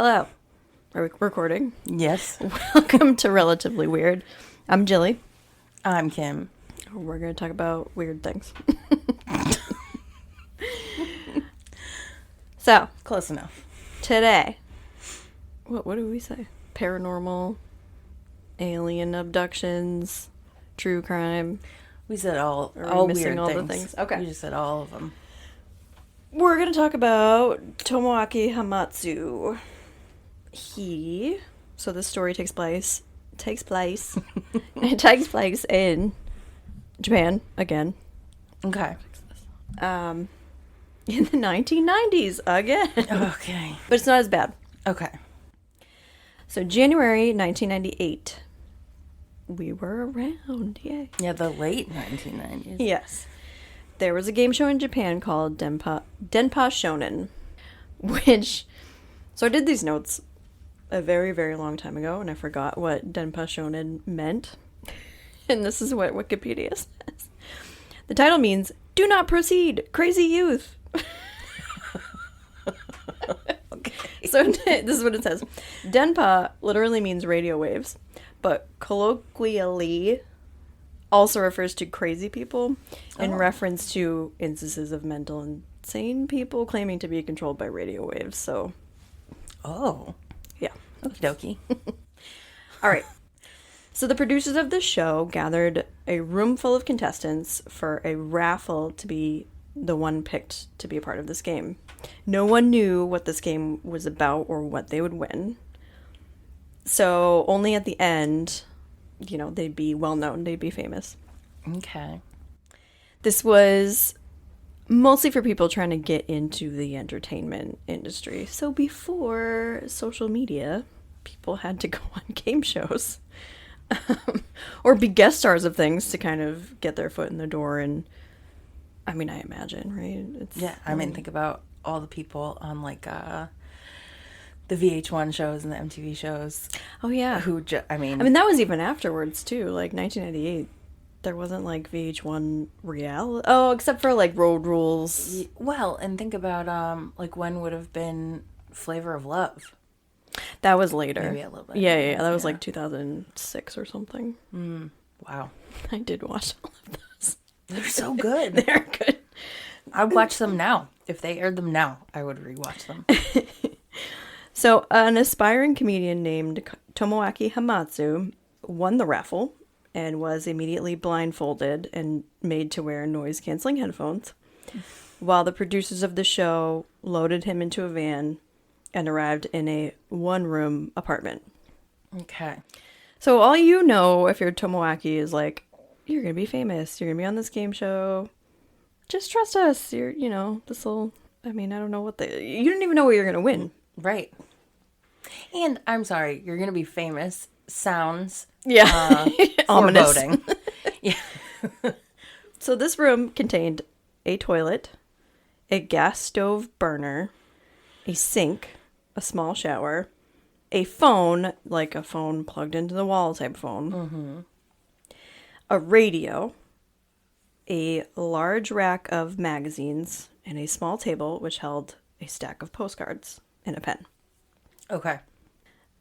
Hello. Are we recording? Yes. Welcome to Relatively Weird. I'm Jilly. I'm Kim. We're going to talk about weird things. So, Close enough. today, what do we say? Paranormal, alien abductions, true crime. We said all missing weird all the things. things? Okay. We just said all of them. We're going to talk about Tomoaki Hamatsu. So this story takes place in Japan, again. Okay. In the 1990s, again. Okay. But it's not as bad. Okay. So January 1998. We were around, yay. Yeah, the late 1990s. Yes. There was a game show in Japan called Denpa Shonen, which... So I did these notes a very, very long time ago, and I forgot what Denpa Shonen meant. And this is what Wikipedia says. The title means, "Do not proceed, crazy youth." Okay. So this is what it says. Denpa literally means radio waves, but colloquially also refers to crazy people in reference to instances of mental insane people claiming to be controlled by radio waves. So, Yeah. Okie dokie. All right. So the producers of the show gathered a room full of contestants for a raffle to be the one picked to be a part of this game. No one knew what this game was about or what they would win. So only at the end, they'd be well known, they'd be famous. Okay. This was mostly for people trying to get into the entertainment industry. So before social media, people had to go on game shows or be guest stars of things to kind of get their foot in the door. And I mean, I imagine, right? Think about all the people on the VH1 shows and the MTV shows. Oh yeah. I mean that was even afterwards too. Like 1998, there wasn't like VH1 reality. Oh, except for like Road Rules. Well, and think about when would have been Flavor of Love. That was later. Maybe a little bit. Yeah. That was like 2006 or something. Wow. I did watch all of those. They're so good. They're good. I'd watch them now. If they aired them now, I would rewatch them. So, an aspiring comedian named Tomoaki Hamatsu won the raffle and was immediately blindfolded and made to wear noise-canceling headphones, while the producers of the show loaded him into a van and arrived in a one-room apartment. Okay. So, all you know if you're Tomoaki is like, you're going to be famous, you're going to be on this game show, just trust us, I don't know you didn't even know what you're going to win. Right. And I'm sorry, you're going to be famous. Sounds ominous. foreboding. Yeah. So this room contained a toilet, a gas stove burner, a sink, a small shower, a phone, like a phone plugged into the wall type phone, a radio, a large rack of magazines, and a small table which held a stack of postcards and a pen. Okay.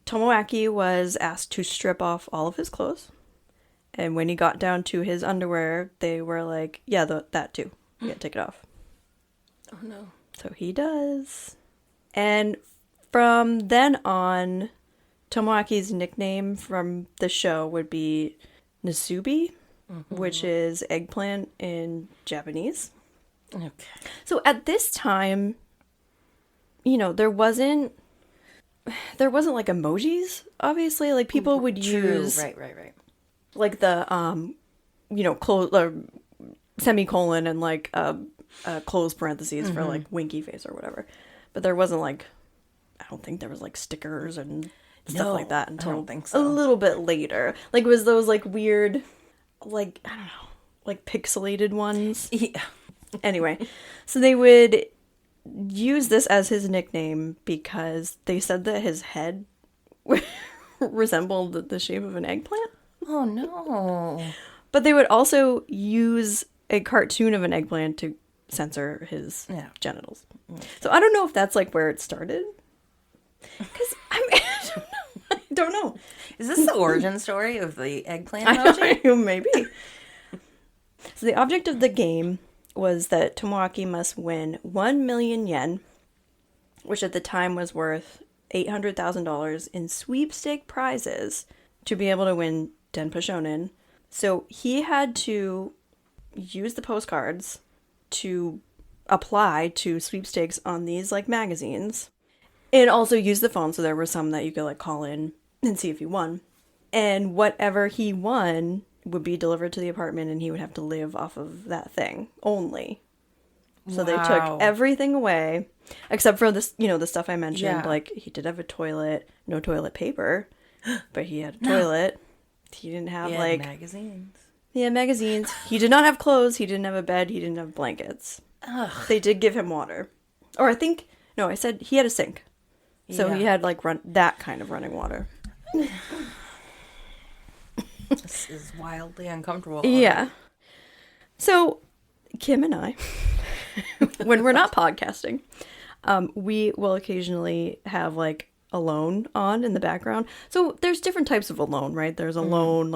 Tomoaki was asked to strip off all of his clothes. And when he got down to his underwear, they were like, yeah, that too. Yeah, take it off. Oh, no. So he does. And from then on, Tomoaki's nickname from the show would be Nasubi, which is eggplant in Japanese. Okay. So at this time, there wasn't like emojis, obviously. Like people would use Right. like the semicolon and like close parentheses for like winky face or whatever. But there wasn't I don't think there was like stickers and stuff like that until I don't think so. a little bit later. Like it was those like weird, like I don't know, like pixelated ones. Yeah. Anyway, so they would use this as his nickname because they said that his head resembled the shape of an eggplant. Oh, no. But they would also use a cartoon of an eggplant to censor his genitals. So I don't know if that's like where it started. Because I don't know. Is this the origin story of the eggplant I emoji? don't know, maybe. So the object of the game was that Tomoaki must win 1 million yen, which at the time was worth $800,000 in sweepstake prizes to be able to win Denpa Shonen. So he had to use the postcards to apply to sweepstakes on these like magazines, and also use the phone. So there were some that you could like call in and see if you won. And whatever he won would be delivered to the apartment, and he would have to live off of that thing only. So they took everything away, except for this, the stuff I mentioned. Yeah. Like, he did have a toilet, no toilet paper, but he had a toilet. He didn't have, magazines. He had magazines. He did not have clothes. He didn't have a bed. He didn't have blankets. Ugh. They did give him water. Or I said he had a sink. So he had, that kind of running water. This is wildly uncomfortable. Yeah. So, Kim and I, when we're not podcasting, we will occasionally have, Alone on in the background. So, there's different types of Alone, right? There's Alone,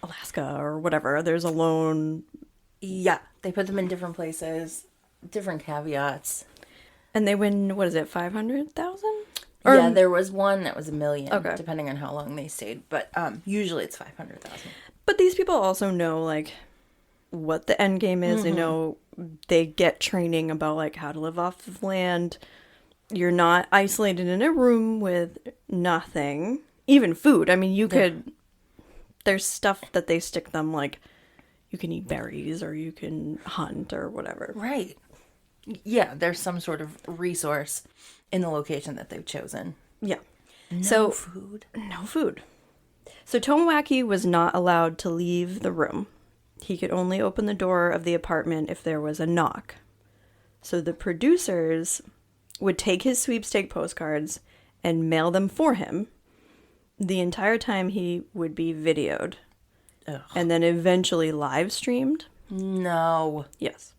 Alaska or whatever. There's Alone. Yeah. They put them in different places, different caveats. And they win, what is it, 500,000? Yeah, there was one that was $1 million, okay, depending on how long they stayed. But usually it's 500,000. But these people also know, what the end game is. They know they get training about, how to live off of land. You're not isolated in a room with nothing. Even food. I mean, you could... There's stuff that they stick them, you can eat berries or you can hunt or whatever. Right. Yeah, there's some sort of resource in the location that they've chosen. Yeah. No food. No food. So Tomoaki was not allowed to leave the room. He could only open the door of the apartment if there was a knock. So the producers would take his sweepstake postcards and mail them for him. The entire time he would be videoed. Ugh. And then eventually live streamed. No. Yes.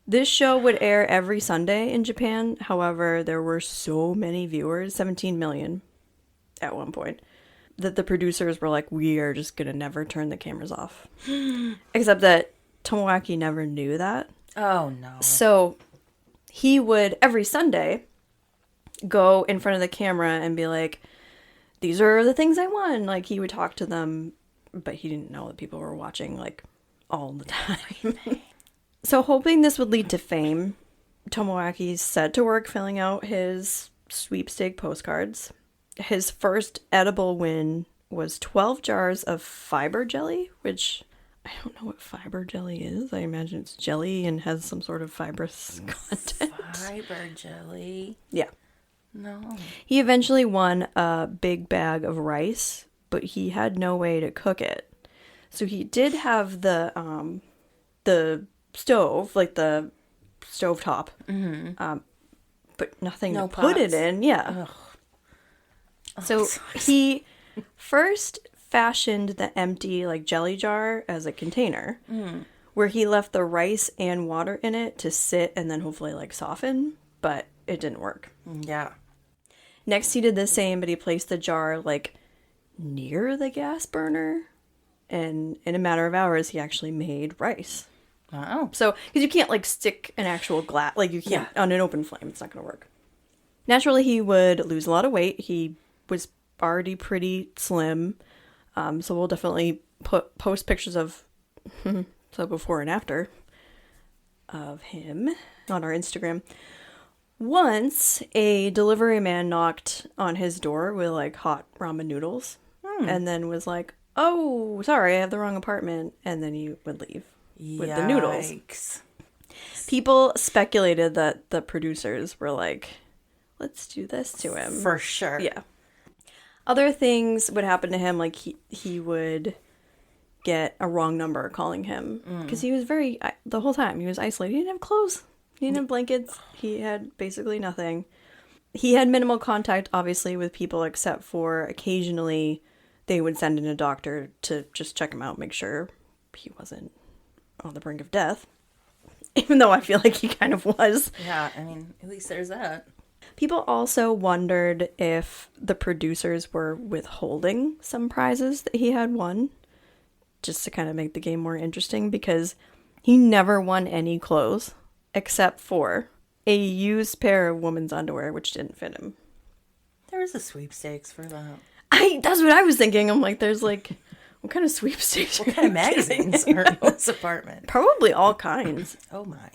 This show would air every Sunday in Japan. However, there were so many viewers, 17 million at one point, that the producers were like, we are just going to never turn the cameras off. Except that Tomoaki never knew that. Oh, no. So he would, every Sunday, go in front of the camera and be like, these are the things I won. He would talk to them, but he didn't know that people were watching, all the time. So hoping this would lead to fame, Tomoaki set to work filling out his sweepstake postcards. His first edible win was 12 jars of fiber jelly, which I don't know what fiber jelly is. I imagine it's jelly and has some sort of fibrous content. Fiber jelly? Yeah. No. He eventually won a big bag of rice, but he had no way to cook it. So he did have the stove, the stovetop, but nothing to put it in. Yeah. Ugh. So he first fashioned the empty jelly jar as a container, where he left the rice and water in it to sit and then hopefully soften, but it didn't work. Yeah. Next he did the same, but he placed the jar near the gas burner, and in a matter of hours he actually made rice. Wow. So, because you can't stick an actual glass, you can't on an open flame, it's not going to work. Naturally, he would lose a lot of weight. He was already pretty slim, so we'll definitely post pictures of so before and after of him on our Instagram. Once, a delivery man knocked on his door with hot ramen noodles, and then was like, "Oh, sorry, I have the wrong apartment," and then he would leave with the noodles. People speculated that the producers were like, let's do this to him. For sure. Yeah. Other things would happen to him, he would get a wrong number calling him. Because he was the whole time, he was isolated. He didn't have clothes. He didn't have blankets. He had basically nothing. He had minimal contact, obviously, with people, except for occasionally they would send in a doctor to just check him out, make sure he wasn't on the brink of death. Even though I feel like he kind of was. Yeah, I mean, at least there's that. People also wondered if the producers were withholding some prizes that he had won, just to kind of make the game more interesting, because he never won any clothes except for a used pair of women's underwear, which didn't fit him. There was a sweepstakes for that. That's what I was thinking. I'm like, there's like, what kind of sweepstakes? What kind of magazines are in this apartment? Probably all kinds. Oh my.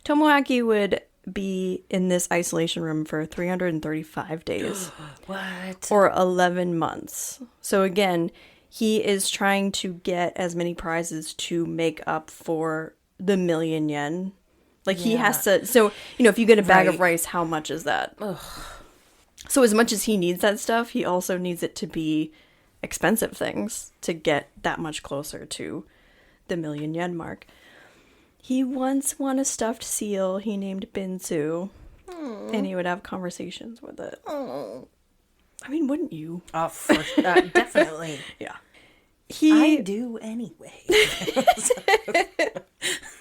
Tomoaki would be in this isolation room for 335 days. What? Or 11 months. So again, he is trying to get as many prizes to make up for the 1,000,000 yen. Like he has to, so, if you get a bag of rice, how much is that? Ugh. So as much as he needs that stuff, he also needs it to be expensive things to get that much closer to the 1,000,000 yen mark. He once won a stuffed seal he named Binsu, and he would have conversations with it. I mean, wouldn't you? Oh, definitely. Yeah. I do anyway.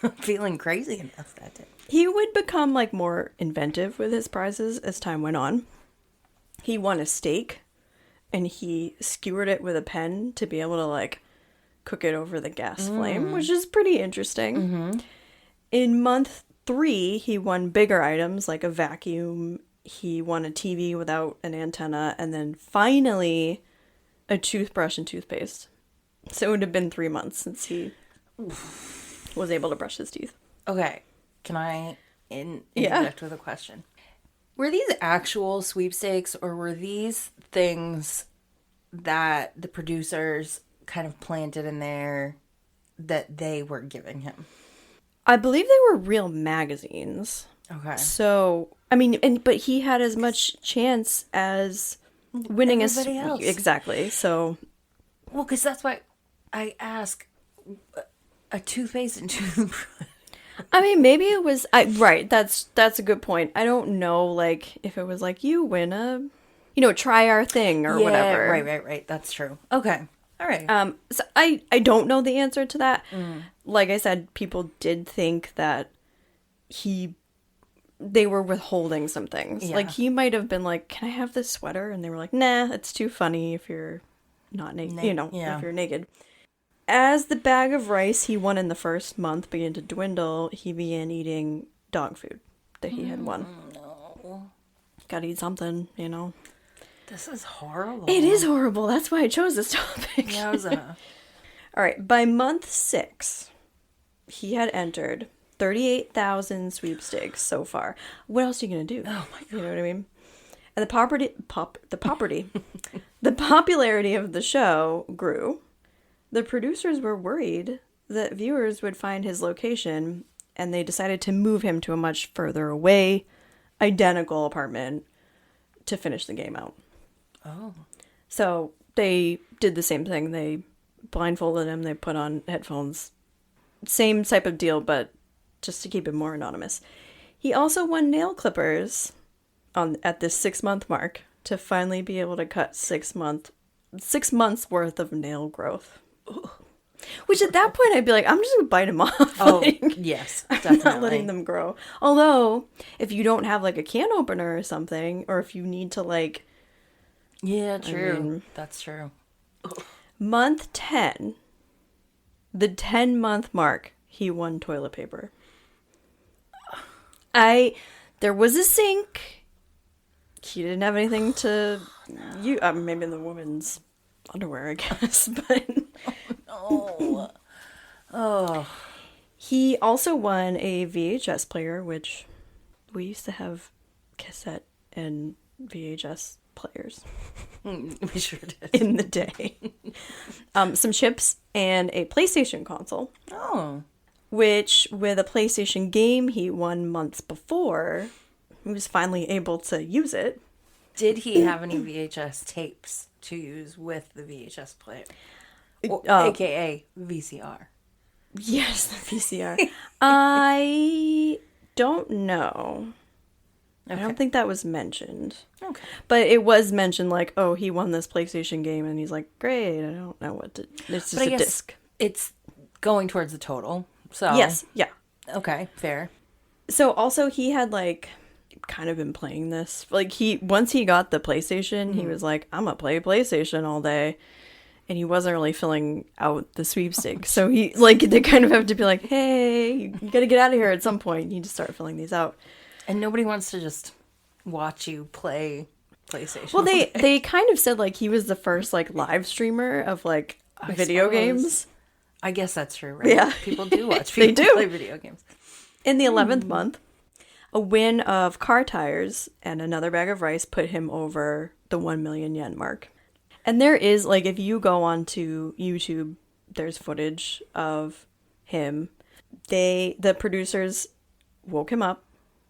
I'm feeling crazy enough that day. He would become like more inventive with his prizes as time went on. He won a steak, and he skewered it with a pen to be able to like cook it over the gas flame, which is pretty interesting. Mm-hmm. In month 3, he won bigger items like a vacuum. He won a TV without an antenna, and then finally a toothbrush and toothpaste. So it would have been 3 months since he was able to brush his teeth. Okay, can I interject with a question? Were these actual sweepstakes, or were these things that the producers kind of planted in there that they were giving him? I believe they were real magazines. Okay. So, I mean, but he had as much chance as winning everybody else. Exactly. So, well, because that's why I ask a toothpaste and toothbrush. I mean, maybe it was right. That's a good point. I don't know, like if it was like you win a, try our thing or whatever. Right. That's true. Okay. All right. So I don't know the answer to that. Like I said, people did think that they were withholding some things. Yeah. Like he might have been like, "Can I have this sweater?" And they were like, "Nah, it's too funny if you're not naked. If you're naked." As the bag of rice he won in the first month began to dwindle, he began eating dog food that he had won. No. Gotta eat something, This is horrible. It is horrible. That's why I chose this topic. Yowza. All right. By month 6, he had entered 38,000 sweepstakes so far. What else are you going to do? Oh my God. You know what I mean? And the popularity of the show grew. The producers were worried that viewers would find his location, and they decided to move him to a much further away, identical apartment to finish the game out. Oh. So they did the same thing. They blindfolded him. They put on headphones. Same type of deal, but just to keep him more anonymous. He also won nail clippers at this 6-month mark to finally be able to cut 6 months worth of nail growth. Which at that point I'd be like, I'm just gonna bite them off. Oh, yes, definitely. I'm not letting them grow. Although, if you don't have like a can opener or something, or if you need to like... Yeah, true. That's true. Month 10, the 10-month mark, he won toilet paper. There was a sink. He didn't have anything to use. Maybe in the woman's underwear, I guess. But Oh. He also won a VHS player, which we used to have cassette and VHS players. We sure did. In the day. Some chips and a PlayStation console. Oh. Which, with a PlayStation game he won months before, he was finally able to use it. Did he have any VHS tapes to use with the VHS player? AKA VCR. Yes, the VCR. I don't know. Okay. I don't think that was mentioned. Okay. But it was mentioned like, oh, he won this PlayStation game, and he's like, great, I don't know what to... It's just a disc. It's going towards the total, so... Yes, yeah. Okay, fair. So also he had like kind of been playing this. Like, once he got the PlayStation, he was like, I'm gonna play PlayStation all day. And he wasn't really filling out the sweepstakes. So he, like, they kind of have to be like, hey, you gotta get out of here at some point. You need to start filling these out. And nobody wants to just watch you play PlayStation. Well, they kind of said, like, he was the first, like, live streamer of, like, video games. I guess that's true, right? Yeah. People do watch people play video games. In the 11th month, a win of car tires and another bag of rice put him over the 1 million yen mark. And there is, like, if you go onto YouTube, there's footage of him. The producers woke him up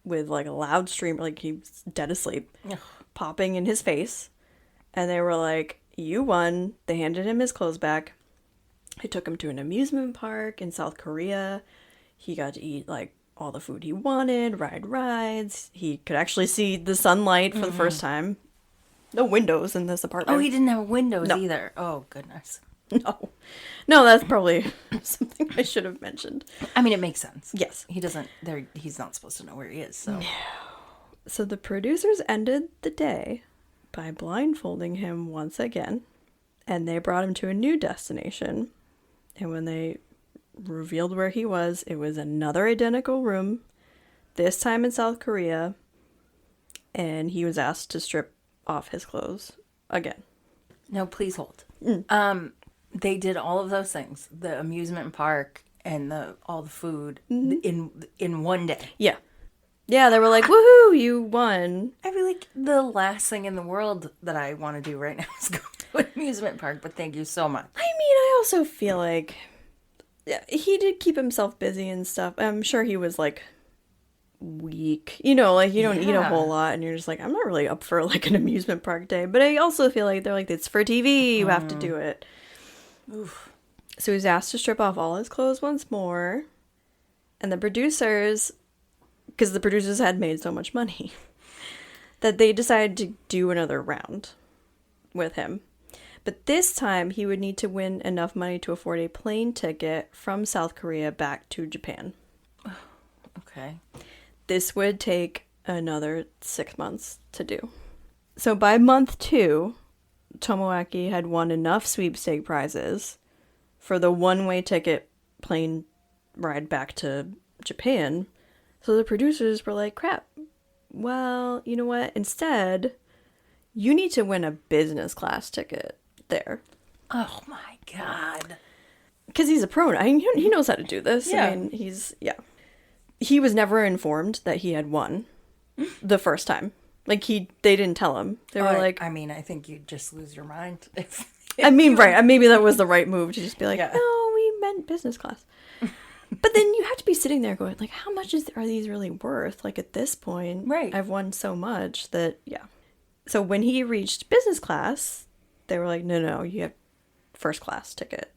with, like, a loud stream, like he was dead asleep, popping in his face. And they were like, you won. They handed him his clothes back. They took him to an amusement park in South Korea. He got to eat, like, all the food he wanted, ride rides. He could actually see the sunlight for the first time. No windows in this apartment. Oh, he didn't have windows either. Oh, goodness. No, that's probably something I should have mentioned. I mean, it makes sense. Yes. He's not supposed to know where he is, so. No. So the producers ended the day by blindfolding him once again, and they brought him to a new destination. And when they revealed where he was, it was another identical room, this time in South Korea, and he was asked to strip off his clothes again. No, please hold. They did all of those things, the amusement park and all the food in one day. Yeah. Yeah, they were like, woohoo, you won. I feel like the last thing in the world that I want to do right now is go to an amusement park, but thank you so much. I mean, I also feel like he did keep himself busy and stuff. I'm sure he was, like, weak. You know, like, you don't eat a whole lot, and you're just like, I'm not really up for, like, an amusement park day. But I also feel like they're like, it's for TV, you have to do it. Oof. So he's asked to strip off all his clothes once more. And the producers, because the producers had made so much money, that they decided to do another round with him. But this time, he would need to win enough money to afford a plane ticket from South Korea back to Japan. Okay. This would take another 6 months to do. So by month 2, Tomoaki had won enough sweepstake prizes for the one-way ticket plane ride back to Japan. So the producers were like, crap. Well, you know what? Instead, you need to win a business class ticket there. Oh my God. Because he's a pro. I mean, he knows how to do this. Yeah. I mean, he was never informed that he had won the first time. Like, they didn't tell him. They were like... I mean, I think you'd just lose your mind. I mean, right. Maybe that was the right move to just be like, yeah. No, we meant business class. But then you have to be sitting there going, like, how much are these really worth? Like, at this point, right. I've won so much that, yeah. So when he reached business class, they were like, no, you have first class ticket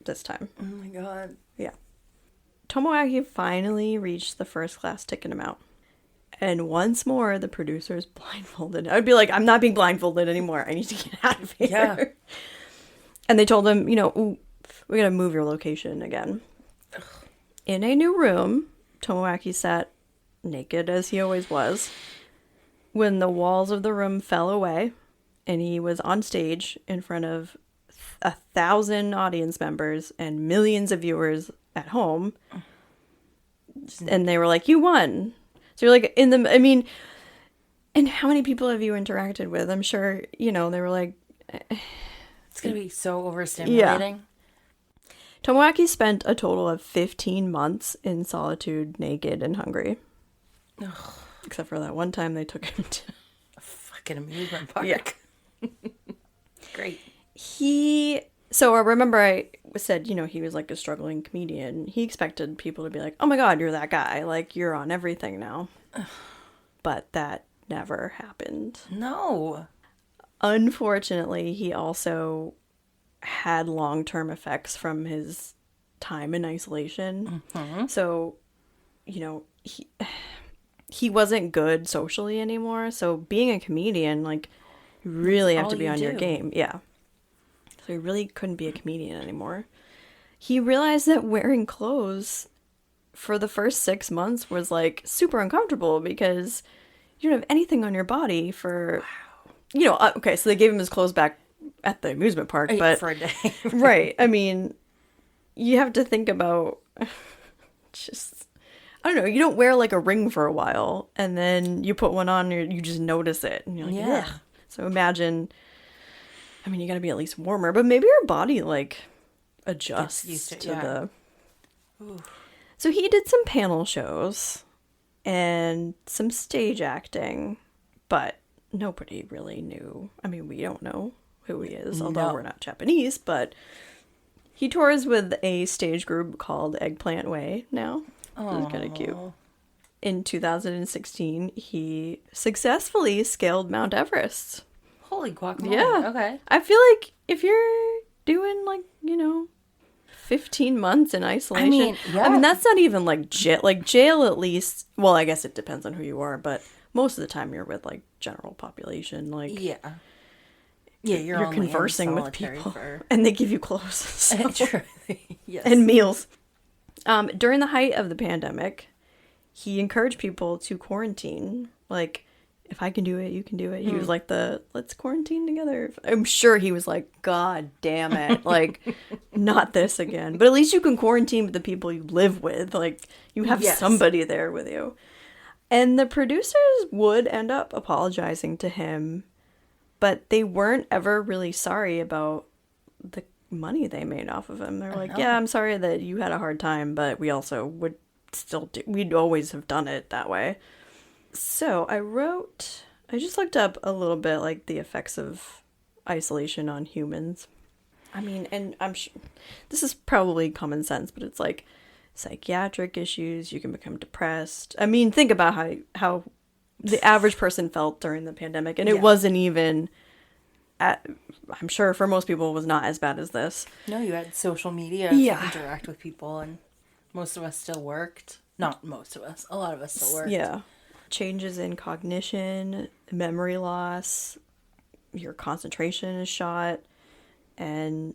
this time. Oh my God. Yeah. Tomoaki finally reached the first class ticket amount. And once more, the producers blindfolded. I would be like, I'm not being blindfolded anymore. I need to get out of here. Yeah. And they told him, we got to move your location again. Ugh. In a new room, Tomoaki sat naked as he always was. When the walls of the room fell away and he was on stage in front of 1,000 audience members and millions of viewers at home, and they were like, you won. So you're like, and how many people have you interacted with? I'm sure, they were like... It's going to be so overstimulating. Yeah. Tomoaki spent a total of 15 months in solitude, naked, and hungry. Ugh. Except for that one time they took him to... a fucking amusement park. Yeah. Great. So I remember I said, he was like a struggling comedian. He expected people to be like, oh my God, you're that guy. Like, you're on everything now. But that never happened. No. Unfortunately, he also had long-term effects from his time in isolation. Mm-hmm. So, he wasn't good socially anymore. So being a comedian, like, you really have to be on your game. Yeah. So he really couldn't be a comedian anymore. He realized that wearing clothes for the first 6 months was, like, super uncomfortable because you don't have anything on your body for, you know, okay, so they gave him his clothes back at the amusement park, but for a day. right. I mean, you have to think about just, I don't know, you don't wear like a ring for a while and then you put one on and you just notice it and you're like, yeah. Ugh. So imagine, I mean, you got to be at least warmer, but maybe your body like adjusts used to the. Ooh. So he did some panel shows and some stage acting, but nobody really knew. I mean, we don't know who he is, although we're not Japanese, but he tours with a stage group called Eggplant Way now. Which is kind of cute. In 2016, he successfully scaled Mount Everest. Holy guacamole. Yeah. Okay. I feel like if you're doing, like, you know, 15 months in isolation. I mean, that's not even like jail. Like, jail at least, well, I guess it depends on who you are, but most of the time you're with, like, general population. Like, yeah, you're conversing with people. And they give you clothes. So. Yes. And meals. During the height of the pandemic, he encouraged people to quarantine. Like, if I can do it, you can do it. He was like let's quarantine together. I'm sure he was like, God damn it. Like, not this again. But at least you can quarantine with the people you live with. Like, you have somebody there with you. And the producers would end up apologizing to him, but they weren't ever really sorry about the money they made off of him. They're like, yeah, I'm sorry that you had a hard time, but we also would still we'd always have done it that way. So I just looked up a little bit like the effects of isolation on humans. I mean, and I'm sure this is probably common sense, but it's like psychiatric issues, you can become depressed. I mean, think about how the average person felt during the pandemic, and it wasn't even I'm sure for most people it was not as bad as this. No, you had social media to interact with people, and most of us still worked. Not most of us. A lot of us still worked. Yeah. Changes in cognition, memory loss, your concentration is shot, and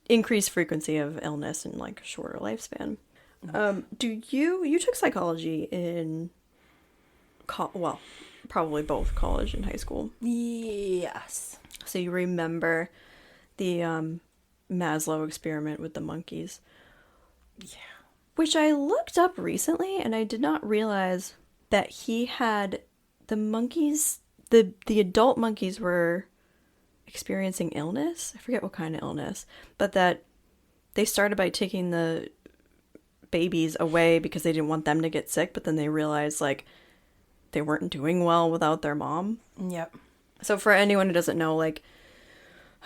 increased frequency of illness and like shorter lifespan. You took psychology in probably both college and high school. Yes. So you remember the Maslow experiment with the monkeys. Yeah. Which I looked up recently, and I did not realize that he had the monkeys, the adult monkeys were experiencing illness. I forget what kind of illness, but that they started by taking the babies away because they didn't want them to get sick, but then they realized like they weren't doing well without their mom. Yep. So for anyone who doesn't know, like,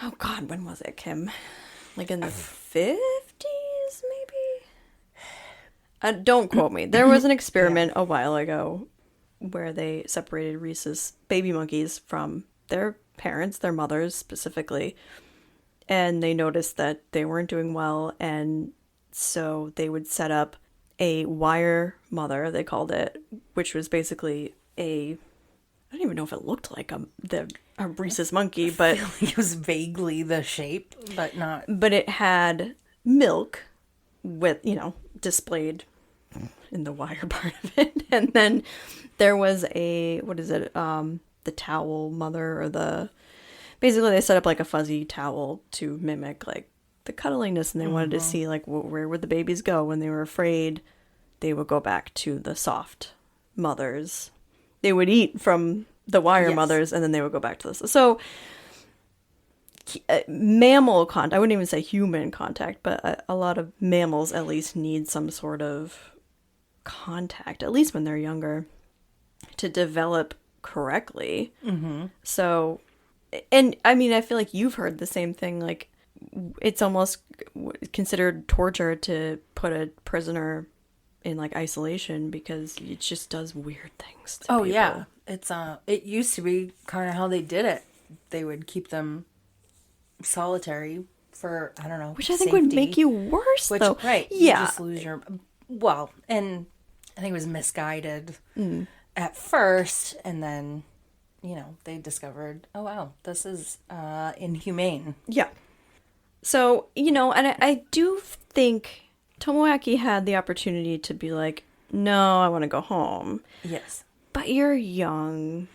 oh God, when was it, Kim? Like in the 50s, maybe? Don't quote me. There was an experiment a while ago where they separated rhesus baby monkeys from their parents, their mothers specifically, and they noticed that they weren't doing well, and so they would set up a wire mother, they called it, which was basically I don't even know if it looked like a rhesus monkey, but it was vaguely the shape, but not. But it had milk with, displayed in the wire part of it, and then there was the towel mother, or basically they set up like a fuzzy towel to mimic like the cuddliness, and they wanted to see like where would the babies go when they were afraid. They would go back to the soft mothers. They would eat from the wire mothers, and then they would go back to this. So mammal contact, I wouldn't even say human contact, but a lot of mammals at least need some sort of contact, at least when they're younger, to develop correctly. Mm-hmm. So, and I mean, I feel like you've heard the same thing, like it's almost considered torture to put a prisoner in like isolation because it just does weird things to people. Yeah, it used to be kind of how they did it. They would keep them solitary for, I don't know, which I think would make you worse, though. Right. Yeah. You just lose your, and I think it was misguided at first, and then, they discovered, oh wow, this is inhumane. Yeah. So, and I do think Tomoaki had the opportunity to be like, no, I want to go home. Yes. But you're young.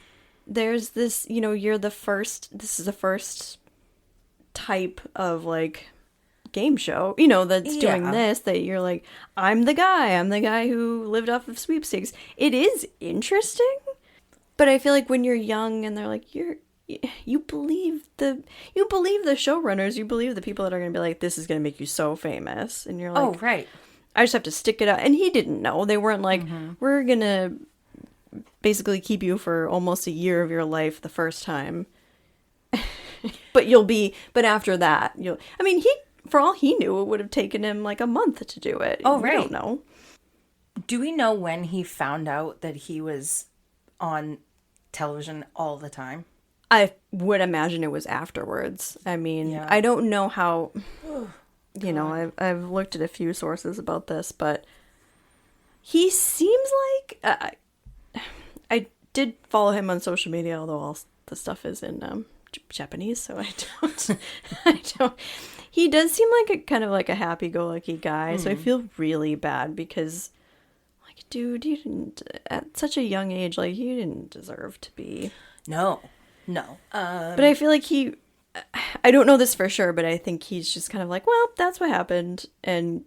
There's this, you're the first, this is the first type of, like, game show, that's doing this, that you're like, I'm the guy who lived off of sweepstakes. It is interesting, but I feel like when you're young and they're like, you believe the showrunners, you believe the people that are going to be like, this is going to make you so famous, and you're like, oh, right, I just have to stick it out. And he didn't know. They weren't like, we're going to basically keep you for almost a year of your life the first time. But after that, for all he knew, it would have taken him like a month to do it. Oh, right. We don't know. Do we know when he found out that he was on television all the time? I would imagine it was afterwards. I mean, yeah. I don't know how, I've looked at a few sources about this, but he seems like, I did follow him on social media, although all the stuff is in Japanese, so I don't. He does seem like a happy-go-lucky guy, so I feel really bad because, like, dude, you didn't, at such a young age, like, you didn't deserve to be. No. But I feel like I don't know this for sure, but I think he's just kind of like, well, that's what happened, and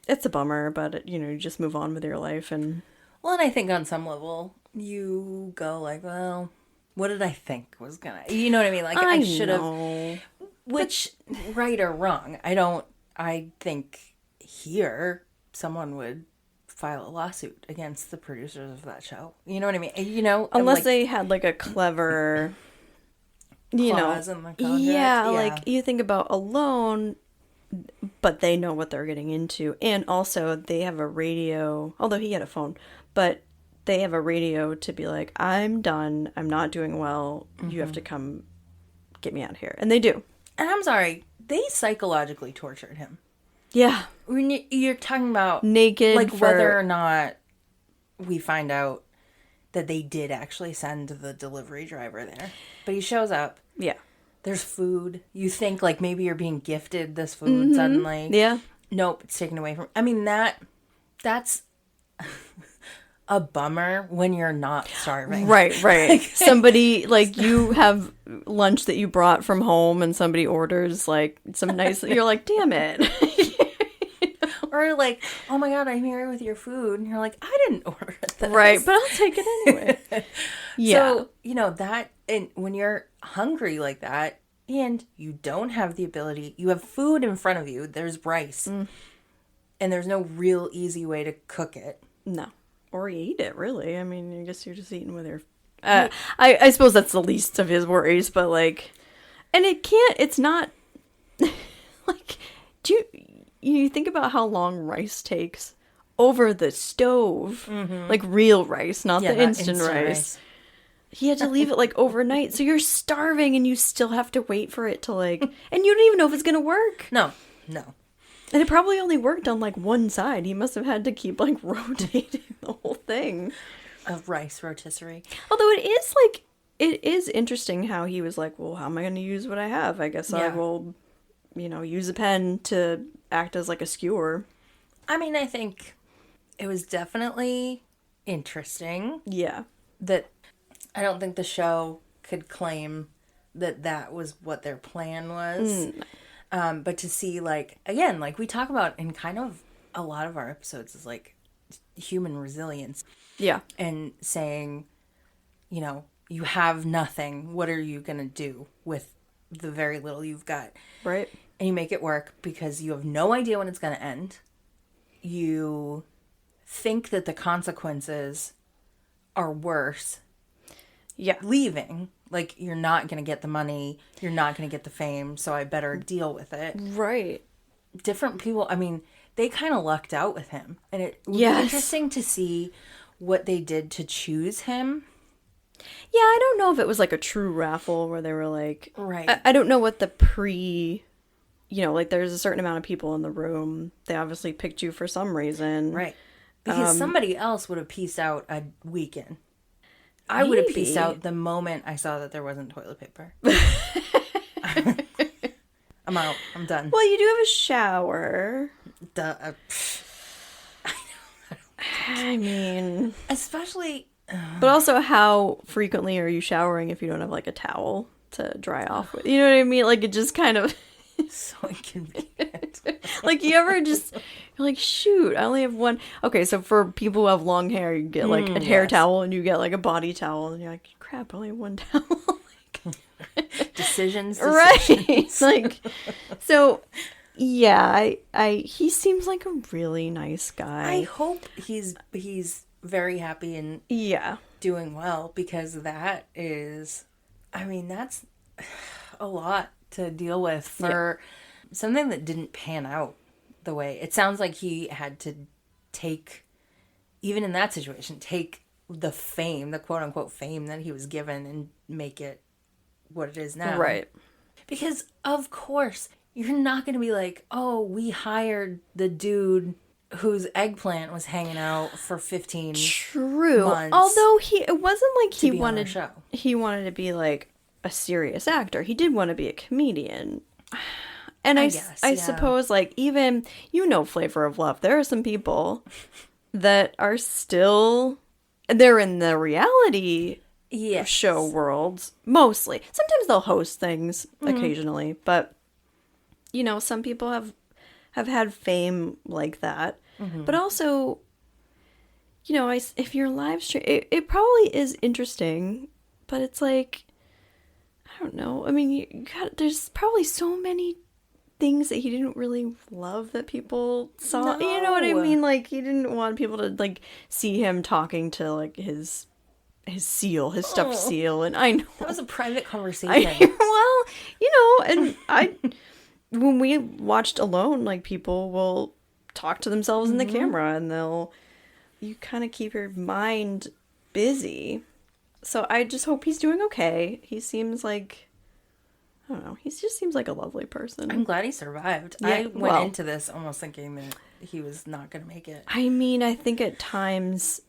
it's a bummer, but, you just move on with your life. And I think on some level, you go like, well, what did I think was gonna, you know what I mean? Like, I should have, which, right or wrong, I think here, someone would file a lawsuit against the producers of that show. You know what I mean? Unless like, they had like a clever, clause in the contract. Yeah, like you think about Alone, but they know what they're getting into. And also they have a radio, although he had a phone, but they have a radio to be like, I'm done. I'm not doing well. You have to come get me out of here. And they do. And I'm sorry, they psychologically tortured him. Yeah. When you're talking about naked, like whether or not we find out that they did actually send the delivery driver there. But he shows up. Yeah. There's food. You think like maybe you're being gifted this food suddenly. Yeah. Nope, it's taken away from. I mean that's a bummer when you're not starving. Right. Somebody, like, you have lunch that you brought from home and somebody orders, like, some nice... You're like, damn it. Or, like, oh my God, I'm here with your food. And you're like, I didn't order this. Right, but I'll take it anyway. Yeah. So, that... And when you're hungry like that, and you don't have the ability... You have food in front of you. There's rice. And there's no real easy way to cook it. No. Or eat it, really. I mean, I guess you're just eating with your... I suppose that's the least of his worries, but, like... And it's not... like, you think about how long rice takes over the stove? Like, real rice, not the instant rice. He had to leave it, like, overnight, so you're starving and you still have to wait for it to, like... And you don't even know if it's gonna work. No. And it probably only worked on, like, one side. He must have had to keep, like, rotating the whole thing. A rice rotisserie. Although it is interesting how he was like, well, how am I going to use what I have? I guess I will, use a pen to act as, like, a skewer. I mean, I think it was definitely interesting. Yeah. That I don't think the show could claim that was what their plan was. But to see, like, again, like we talk about in kind of a lot of our episodes is like human resilience. Yeah. And saying, you have nothing. What are you going to do with the very little you've got? Right. And you make it work because you have no idea when it's going to end. You think that the consequences are worse. Yeah. Leaving. Like, you're not going to get the money. You're not going to get the fame. So I better deal with it. Right. Different people, I mean, they kind of lucked out with him. And it would be interesting to see what they did to choose him. Yeah, I don't know if it was like a true raffle where they were like... Right. I don't know what the like there's a certain amount of people in the room. They obviously picked you for some reason. Right. Because somebody else would have pieced out a weekend. I would have pieced out the moment I saw that there wasn't toilet paper. I'm out. I'm done. Well, you do have a shower. I mean... I mean... Especially... But also, how frequently are you showering if you don't have like a towel to dry off with? You know what I mean? Like, it just kind of So inconvenient. like, you ever just, you're like, shoot, I only have one. Okay, so for people who have long hair, you get like a hair towel and you get like a body towel, and you're like, crap, I only have one towel. Decisions. Right. Like, so yeah, he seems like a really nice guy. I hope he's very happy and doing well, because that is, I mean, that's a lot to deal with for something that didn't pan out the way. It sounds like he had to take, even in that situation, take the fame, the quote unquote fame that he was given, and make it what it is now. Right. Because, of course, you're not going to be like, oh, we hired the dude whose Eggplant was hanging out for 15 months. Although it wasn't like he wanted to be like a serious actor. He did want to be a comedian. And I suppose, like, even, Flavor of Love, there are some people that are still, they're in the reality show world, mostly. Sometimes they'll host things occasionally, but, some people have had fame like that. But also, if you're live stream, it probably is interesting, but it's like, I don't know. I mean, there's probably so many things that he didn't really love that people saw. No. You know what I mean? Like, he didn't want people to like see him talking to like his seal, his stuffed seal, and I know that was a private conversation. And when we watched Alone, like, people will talk to themselves in the camera, and you kind of keep your mind busy. So I just hope he's doing okay. He seems like, I don't know, he just seems like a lovely person. I'm glad he survived. Yeah, I went into this almost thinking that he was not going to make it. I mean, I think at times,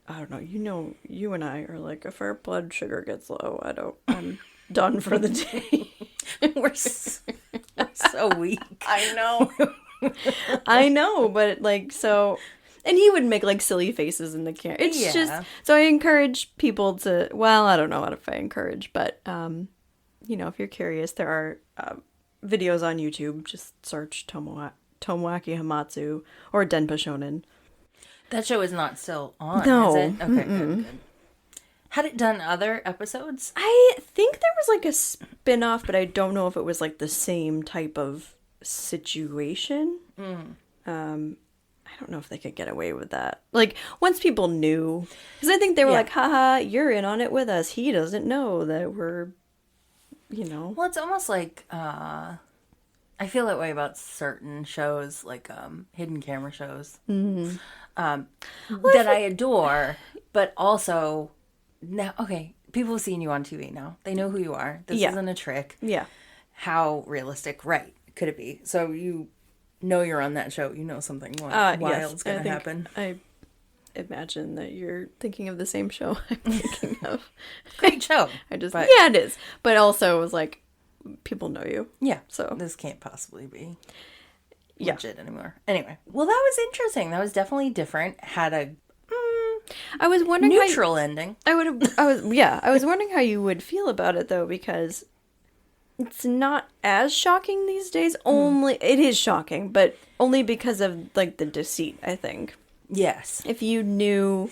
I don't know, you and I are like, if our blood sugar gets low, I'm done for the day. We're so weak. I know. I know, but like, so... And he would make, like, silly faces in the camera. It's just... So I encourage people to... Well, I don't know if I encourage, but, if you're curious, there are videos on YouTube. Just search Tomoaki Hamatsu or Denpa Shonen. That show is not still on, no. Is it? Okay, good. Had it done other episodes? I think there was, like, a spin-off, but I don't know if it was, like, the same type of situation. I don't know if they could get away with that. Like, once people knew... Because I think they were like, haha, you're in on it with us. He doesn't know that we're, Well, it's almost like... I feel that way about certain shows, like hidden camera shows. That I adore, but also... Now, okay, people have seen you on TV now. They know who you are. This isn't a trick. Yeah. How realistic, right, could it be? So you... you're on that show. You know something wild's going to happen. I imagine that you're thinking of the same show I'm thinking of. Great show. It is. But also, it was like, people know you. Yeah. So this can't possibly be legit anymore. Anyway. Well, that was interesting. That was definitely different. Had a I was wondering neutral ending. I was wondering how you would feel about it, though, because... It's not as shocking these days. It is shocking, but only because of, like, the deceit, I think. Yes. If you knew,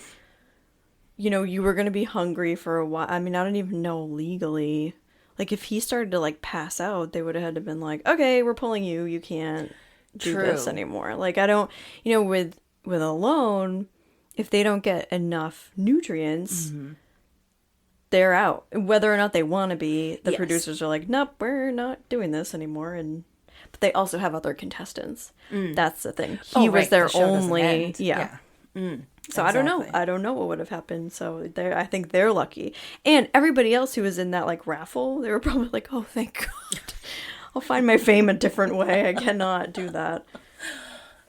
you were going to be hungry for a while. I mean, I don't even know legally. Like, if he started to, like, pass out, they would have had to been like, okay, we're pulling you. You can't do this anymore. Like, I don't, with Alone, if they don't get enough nutrients... they're out. Whether or not they want to be, the producers are like, nope, we're not doing this anymore. But they also have other contestants. That's the thing. He was their only... Yeah. So exactly. I don't know what would have happened. So I think they're lucky. And everybody else who was in that, like, raffle, they were probably like, oh, thank God. I'll find my fame a different way. I cannot do that.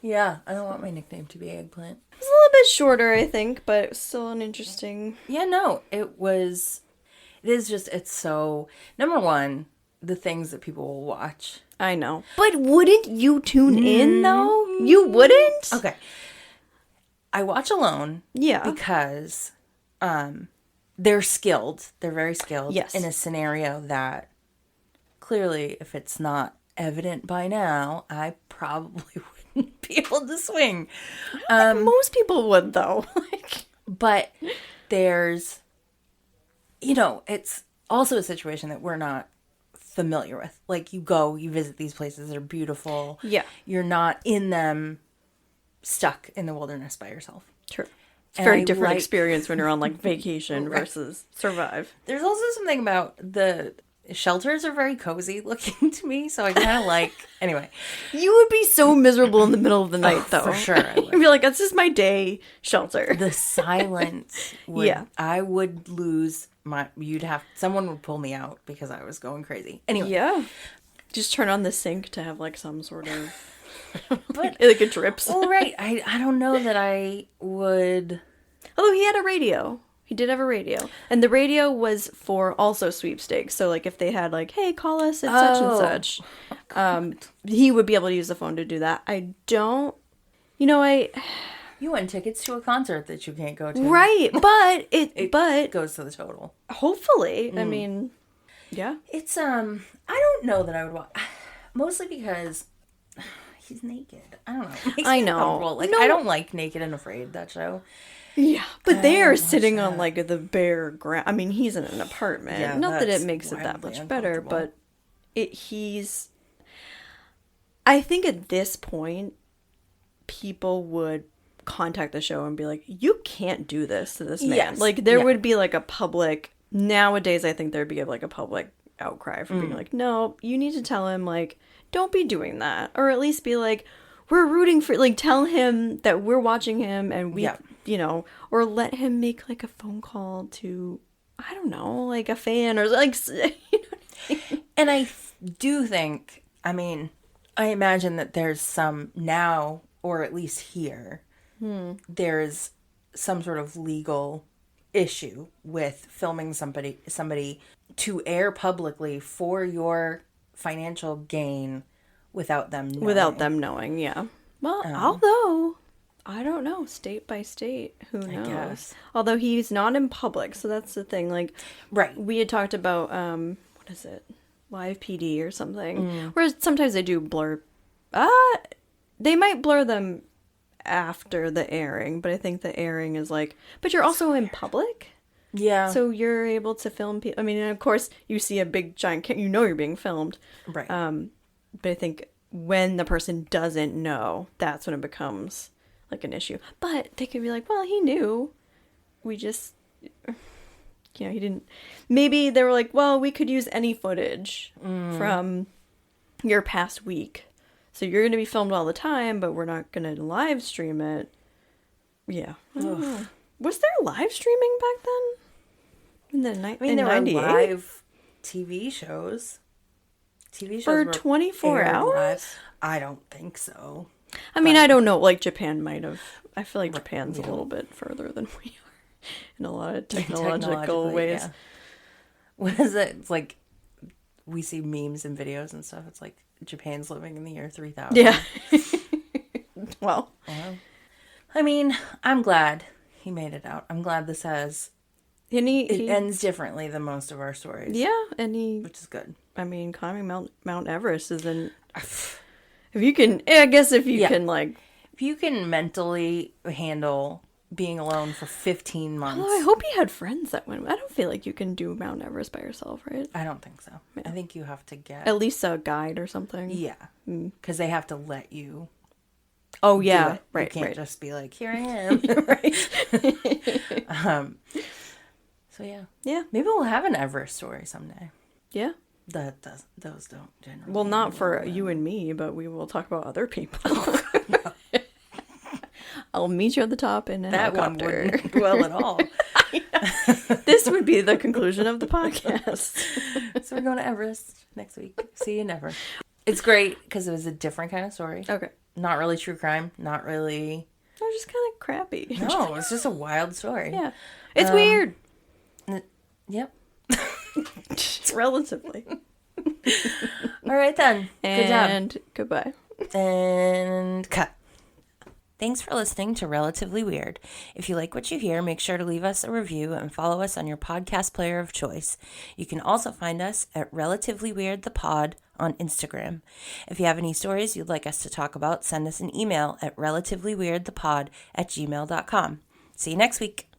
Yeah, I don't want my nickname to be Eggplant. It was a little bit shorter, I think, but it was still an interesting... Yeah, no, it's so... Number one, the things that people will watch. I know. But wouldn't you tune in, though? You wouldn't? Okay. I watch Alone. Yeah. Because they're skilled. They're very skilled. Yes. In a scenario that clearly, if it's not evident by now, I probably wouldn't be able to swing. I think most people would, though. But there's, it's also a situation that we're not familiar with. Like, you visit these places, they're beautiful. Yeah. You're not in them stuck in the wilderness by yourself. True. It's a very different experience when you're on, like, vacation versus survive. There's also something about the shelters are very cozy looking to me, so I kind of like... Anyway. You would be so miserable in the middle of the night, though. For sure I would. You'd be like, this is my day shelter. The silence would... Yeah. I would lose my... Someone would pull me out because I was going crazy. Anyway. Yeah. Just turn on the sink to have, like, some sort of... But like it drips. Well, right. I don't know that I would... Although he had a radio. He did have a radio. And the radio was for also sweepstakes. So, like, if they had, like, hey, call us at such and such, he would be able to use the phone to do that. I don't... You won tickets to a concert that you can't go to. Right. But it goes to the total. Hopefully. I mean, yeah. It's, I don't know that I would watch... Mostly because... He's naked. I don't know. I know. Like, I don't like Naked and Afraid, that show. Yeah, but they are sitting on, like, the bare ground. I mean, he's in an apartment. Yeah, not that it makes it that much better, but I think at this point, people would contact the show and be like, you can't do this to this man. Yes. Like, there would be, like, a public... Nowadays, I think there'd be, like, a public outcry for being like, no, you need to tell him, like... Don't be doing that. Or at least be like, we're rooting for, like, tell him that we're watching him and we, or let him make, like, a phone call to, I don't know, like, a fan or, like, And I do think, I mean, I imagine that there's some now, or at least here, there's some sort of legal issue with filming somebody to air publicly for your financial gain without them knowing. Yeah. Well, although I don't know, state by state, who knows? I guess. Although he's not in public, so that's the thing. Like, right, we had talked about what is it, Live PD or something, where sometimes they do blur. They might blur them after the airing, but I think the airing is like. But you're also in public. Yeah. So you're able to film people. I mean, and of course, you see a big giant... you're being filmed. Right. But I think when the person doesn't know, that's when it becomes, like, an issue. But they could be like, well, he knew. We just... he didn't... Maybe they were like, well, we could use any footage from your past week. So you're going to be filmed all the time, but we're not going to live stream it. Yeah. Was there live streaming back then? There were live TV shows. For 24 hours? Live. I don't think so. I mean, I don't know. Like, Japan might have. I feel like Japan's a little bit further than we are in a lot of technological ways. Yeah. What is it? It's like we see memes and videos and stuff. It's like Japan's living in the year 3000. Yeah. Well. I mean, I'm glad he made it out. I'm glad this has... It ends differently than most of our stories. Yeah, which is good. I mean, climbing Mount Everest isn't... If you can, like... If you can mentally handle being alone for 15 months... Although I hope he had friends that went. I don't feel like you can do Mount Everest by yourself, right? I don't think so. Yeah. I think you have to get... At least a guide or something. Yeah. Because they have to let you... Oh, yeah. Right, you can't just be like, here I am. Right. So, yeah. Yeah. Maybe we'll have an Everest story someday. Yeah. Those don't generally. Well, not for you and me, but we will talk about other people. I'll meet you at the top in a helicopter. One wouldn't well at all. This would be the conclusion of the podcast. So we're going to Everest next week. See you never. It's great because it was a different kind of story. Okay. Not really true crime. Not really. It was just kind of crappy. No, it's just a wild story. Yeah. It's weird. Yep. Relatively. All right then. And good job. Goodbye. And cut. Thanks for listening to Relatively Weird. If you like what you hear, make sure to leave us a review and follow us on your podcast player of choice. You can also find us at Relatively Weird the Pod on Instagram. If you have any stories you'd like us to talk about, send us an email at relatively weirdthepod@gmail.com. See you next week.